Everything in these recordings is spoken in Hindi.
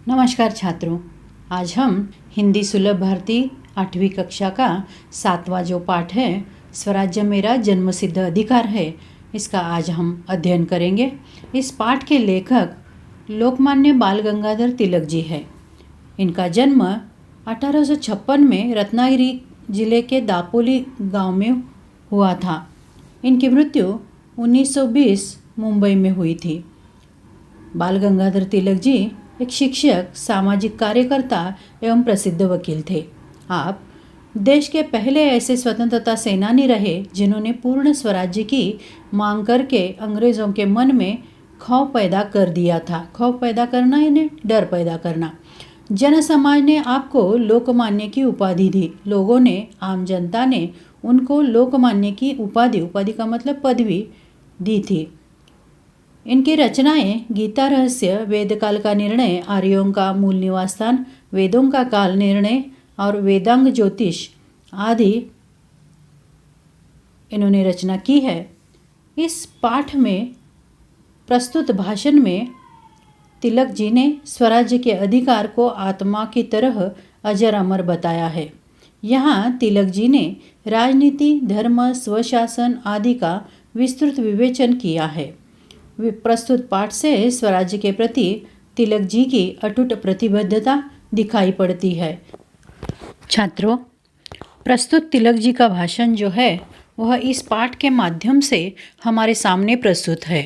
नमस्कार छात्रों, आज हम हिंदी सुलभ भारती 8वीं कक्षा का 7वां जो पाठ है स्वराज्य मेरा जन्मसिद्ध अधिकार है, इसका आज हम अध्ययन करेंगे। इस पाठ के लेखक लोकमान्य बाल गंगाधर तिलक जी है। इनका जन्म 1856 में रत्नागिरी जिले के दापोली गांव में हुआ था। इनकी मृत्यु 1920 मुंबई में हुई थी। बाल गंगाधर तिलक जी एक शिक्षक, सामाजिक कार्यकर्ता एवं प्रसिद्ध वकील थे। आप देश के पहले ऐसे स्वतंत्रता सेनानी रहे जिन्होंने पूर्ण स्वराज्य की मांग करके अंग्रेज़ों के मन में खौफ पैदा कर दिया था। खौफ पैदा करना यानी डर पैदा करना। जन समाज ने आपको लोकमान्य की उपाधि दी। लोगों ने, आम जनता ने उनको लोकमान्य की उपाधि का मतलब पदवी दी थी। इनकी रचनाएं गीता रहस्य, वेदकाल का निर्णय, आर्यों का मूल निवास स्थान, वेदों का काल निर्णय और वेदांग ज्योतिष आदि इन्होंने रचना की है। इस पाठ में प्रस्तुत भाषण में तिलक जी ने स्वराज्य के अधिकार को आत्मा की तरह अजर अमर बताया है। यहाँ तिलक जी ने राजनीति, धर्म, स्वशासन आदि का विस्तृत विवेचन किया है। प्रस्तुत पाठ से स्वराज्य के प्रति तिलक जी की अटूट प्रतिबद्धता दिखाई पड़ती है। छात्रों, प्रस्तुत तिलक जी का भाषण जो है वह इस पाठ के माध्यम से हमारे सामने प्रस्तुत है।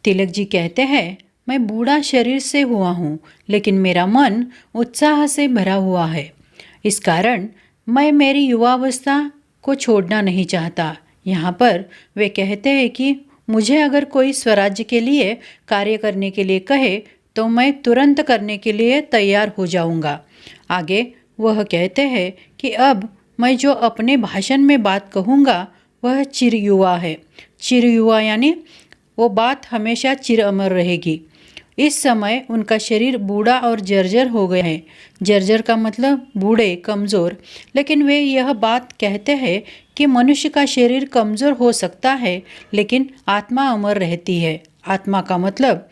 तिलक जी कहते हैं, मैं बूढ़ा शरीर से हुआ हूँ, लेकिन मेरा मन उत्साह से भरा हुआ है। इस कारण मैं मेरी युवावस्था को छोड़ना नहीं चाहता। यहाँ पर वे कहते हैं कि मुझे अगर कोई स्वराज्य के लिए कार्य करने के लिए कहे तो मैं तुरंत करने के लिए तैयार हो जाऊंगा। आगे वह कहते हैं कि अब मैं जो अपने भाषण में बात कहूँगा वह चिर युवा है। चिर युवा यानी वो बात हमेशा चिर अमर रहेगी। इस समय उनका शरीर बूढ़ा और जर्जर हो गया है। जर्जर का मतलब बूढ़े, कमज़ोर। लेकिन वे यह बात कहते हैं कि मनुष्य का शरीर कमज़ोर हो सकता है, लेकिन आत्मा अमर रहती है। आत्मा का मतलब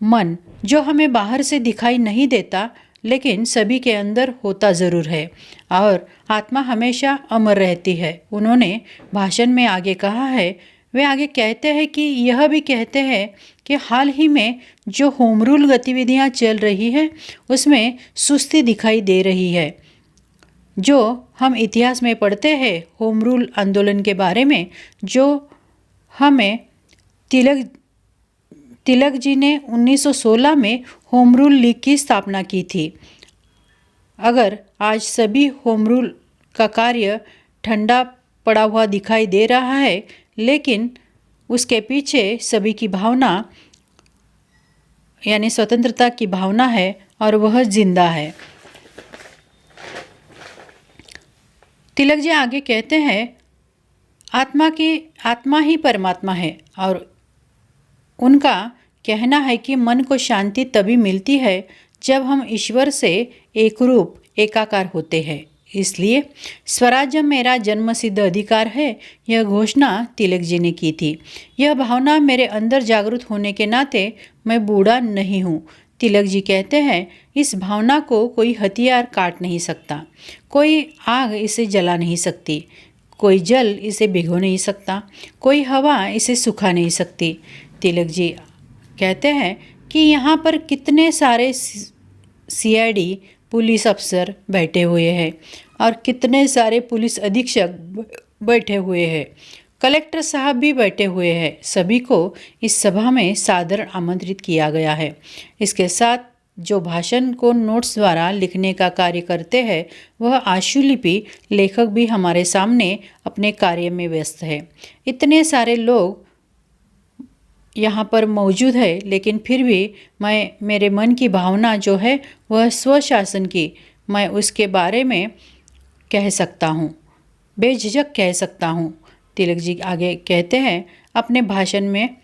मन, जो हमें बाहर से दिखाई नहीं देता, लेकिन सभी के अंदर होता ज़रूर है, और आत्मा हमेशा अमर रहती है। उन्होंने भाषण में आगे कहा है, वे आगे कहते हैं कि यह भी कहते हैं कि हाल ही में जो होम रूल गतिविधियाँ चल रही है उसमें सुस्ती दिखाई दे रही है। जो हम इतिहास में पढ़ते हैं होम रूल आंदोलन के बारे में, जो हमें तिलक जी ने 1916 में होम रूल लीग की स्थापना की थी। अगर आज सभी होम रूल का कार्य ठंडा पड़ा हुआ दिखाई दे रहा है, लेकिन उसके पीछे सभी की भावना यानी स्वतंत्रता की भावना है और वह जिंदा है। तिलक जी आगे कहते हैं, आत्मा ही परमात्मा है, और उनका कहना है कि मन को शांति तभी मिलती है जब हम ईश्वर से एकरूप, एकाकार होते हैं। इसलिए स्वराज्य मेरा जन्मसिद्ध अधिकार है, यह घोषणा तिलक जी ने की थी। यह भावना मेरे अंदर जागृत होने के नाते मैं बूढ़ा नहीं हूँ। तिलक जी कहते हैं, इस भावना को कोई हथियार काट नहीं सकता, कोई आग इसे जला नहीं सकती, कोई जल इसे भिगो नहीं सकता, कोई हवा इसे सुखा नहीं सकती। तिलक जी कहते हैं कि यहाँ पर कितने सारे CID पुलिस अफसर बैठे हुए हैं और कितने सारे पुलिस अधीक्षक बैठे हुए हैं, कलेक्टर साहब भी बैठे हुए हैं। सभी को इस सभा में सादर आमंत्रित किया गया है। इसके साथ जो भाषण को नोट्स द्वारा लिखने का कार्य करते हैं वह आशुलिपि लेखक भी हमारे सामने अपने कार्य में व्यस्त है। इतने सारे लोग यहाँ पर मौजूद है, लेकिन फिर भी मेरे मन की भावना जो है वह स्वशासन की, मैं उसके बारे में कह सकता हूँ, बेझिझक कह सकता हूँ। तिलक जी आगे कहते हैं अपने भाषण में,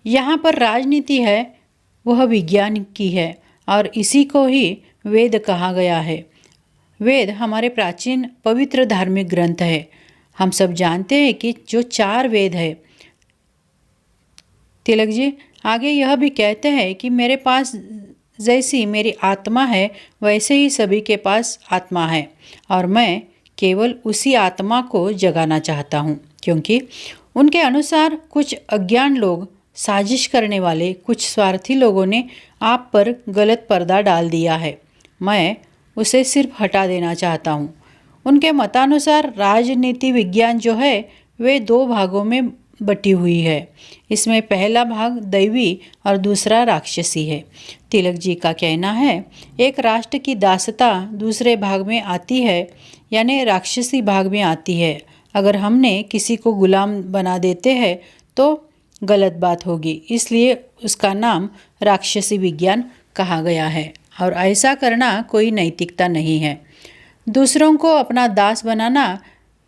यहाँ पर राजनीति है वह विज्ञान की है और इसी को ही वेद कहा गया है। वेद हमारे प्राचीन पवित्र धार्मिक ग्रंथ है। हम सब जानते हैं कि जो 4 वेद है। तिलक जी आगे यह भी कहते हैं कि मेरे पास जैसी मेरी आत्मा है वैसे ही सभी के पास आत्मा है और मैं केवल उसी आत्मा को जगाना चाहता हूँ, क्योंकि उनके अनुसार कुछ अज्ञान लोग, साजिश करने वाले कुछ स्वार्थी लोगों ने आप पर गलत पर्दा डाल दिया है। मैं उसे सिर्फ हटा देना चाहता हूँ। उनके मतानुसार राजनीति विज्ञान जो है वे 2 भागों में बटी हुई है। इसमें पहला भाग दैवी और दूसरा राक्षसी है। तिलक जी का कहना है एक राष्ट्र की दासता दूसरे भाग में आती है, यानी राक्षसी भाग में आती है। अगर हमने किसी को गुलाम बना देते हैं तो गलत बात होगी, इसलिए उसका नाम राक्षसी विज्ञान कहा गया है और ऐसा करना कोई नैतिकता नहीं है। दूसरों को अपना दास बनाना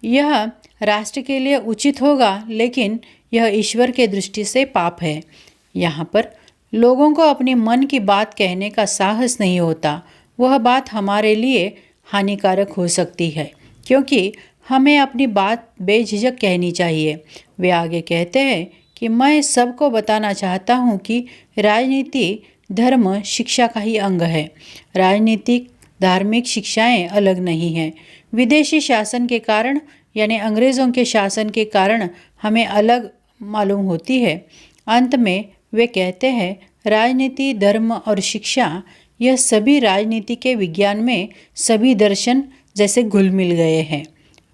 यह राष्ट्र के लिए उचित होगा, लेकिन यह ईश्वर के दृष्टि से पाप है। यहाँ पर लोगों को अपनी मन की बात कहने का साहस नहीं होता। वह बात हमारे लिए हानिकारक हो सकती है, क्योंकि हमें अपनी बात बेझिझक कहनी चाहिए। वे आगे कहते हैं कि मैं सबको बताना चाहता हूँ कि राजनीति धर्म शिक्षा का ही अंग है। राजनीतिक धार्मिक शिक्षाएं अलग नहीं हैं। विदेशी शासन के कारण यानी अंग्रेज़ों के शासन के कारण हमें अलग मालूम होती है। अंत में वे कहते हैं राजनीति धर्म और शिक्षा यह सभी राजनीति के विज्ञान में सभी दर्शन जैसे घुल मिल गए हैं।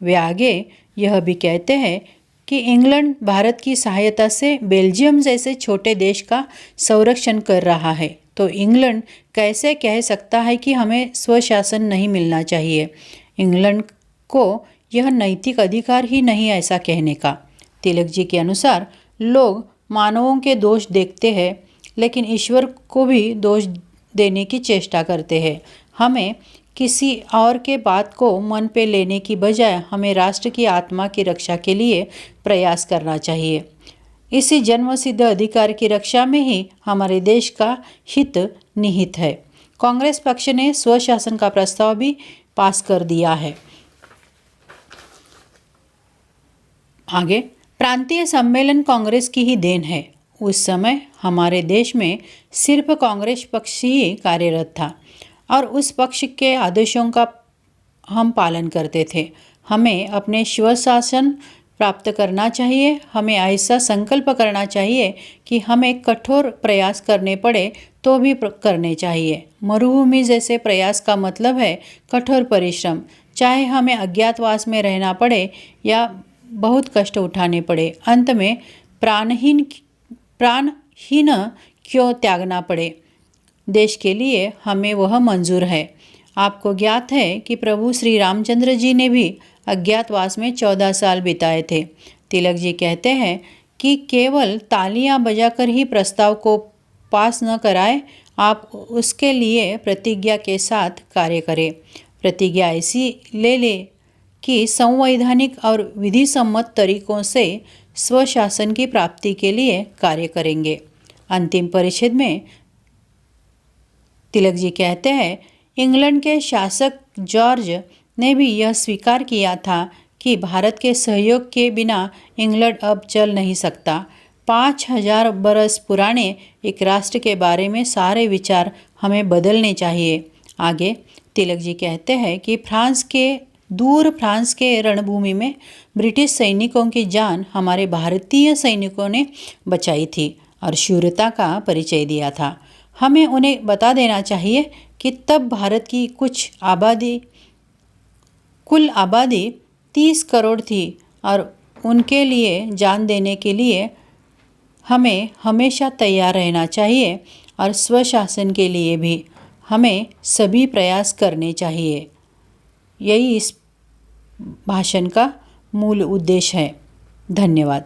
वे आगे यह भी कहते हैं कि इंग्लैंड भारत की सहायता से बेल्जियम जैसे छोटे देश का संरक्षण कर रहा है, तो इंग्लैंड कैसे कह सकता है कि हमें स्वशासन नहीं मिलना चाहिए। इंग्लैंड को यह नैतिक अधिकार ही नहीं ऐसा कहने का। तिलक जी के अनुसार लोग मानवों के दोष देखते हैं, लेकिन ईश्वर को भी दोष देने की चेष्टा करते हैं। हमें किसी और के बात को मन पे लेने की बजाय हमें राष्ट्र की आत्मा की रक्षा के लिए प्रयास करना चाहिए। इसी जन्मसिद्ध अधिकार की रक्षा में ही हमारे देश का हित निहित है। कांग्रेस पक्ष ने स्वशासन का प्रस्ताव भी पास कर दिया है। आगे, प्रांतीय सम्मेलन कांग्रेस की ही देन है। उस समय हमारे देश में सिर्फ कांग्रेस पक्ष ही कार्यरत था और उस पक्ष के आदेशों का हम पालन करते थे। हमें अपने स्वशासन प्राप्त करना चाहिए। हमें ऐसा संकल्प करना चाहिए कि हमें कठोर प्रयास करने पड़े तो भी करने चाहिए। मरुभूमि जैसे प्रयास का मतलब है कठोर परिश्रम, चाहे हमें अज्ञातवास में रहना पड़े या बहुत कष्ट उठाने पड़े। अंत में प्राणहीन क्यों त्यागना पड़े, देश के लिए हमें वह मंजूर है। आपको ज्ञात है कि प्रभु श्री रामचंद्र जी ने भी अज्ञातवास में 14 साल बिताए थे। तिलक जी कहते हैं कि केवल तालियां बजाकर ही प्रस्ताव को पास न कराए, आप उसके लिए प्रतिज्ञा के साथ कार्य करें। प्रतिज्ञा ऐसी ले कि संवैधानिक और विधि सम्मत तरीकों से स्वशासन की प्राप्ति के लिए कार्य करेंगे। अंतिम परिच्छेद में तिलक जी कहते हैं इंग्लैंड के शासक जॉर्ज ने भी यह स्वीकार किया था कि भारत के सहयोग के बिना इंग्लैंड अब चल नहीं सकता। 5000 बरस पुराने एक राष्ट्र के बारे में सारे विचार हमें बदलने चाहिए। आगे तिलक जी कहते हैं कि फ्रांस के रणभूमि में ब्रिटिश सैनिकों की जान हमारे भारतीय सैनिकों ने बचाई थी और शूरता का परिचय दिया था। हमें उन्हें बता देना चाहिए कि तब भारत की कुल आबादी 30 करोड़ थी और उनके लिए जान देने के लिए हमें हमेशा तैयार रहना चाहिए और स्वशासन के लिए भी हमें सभी प्रयास करने चाहिए। यही इस भाषण का मूल उद्देश्य है। धन्यवाद।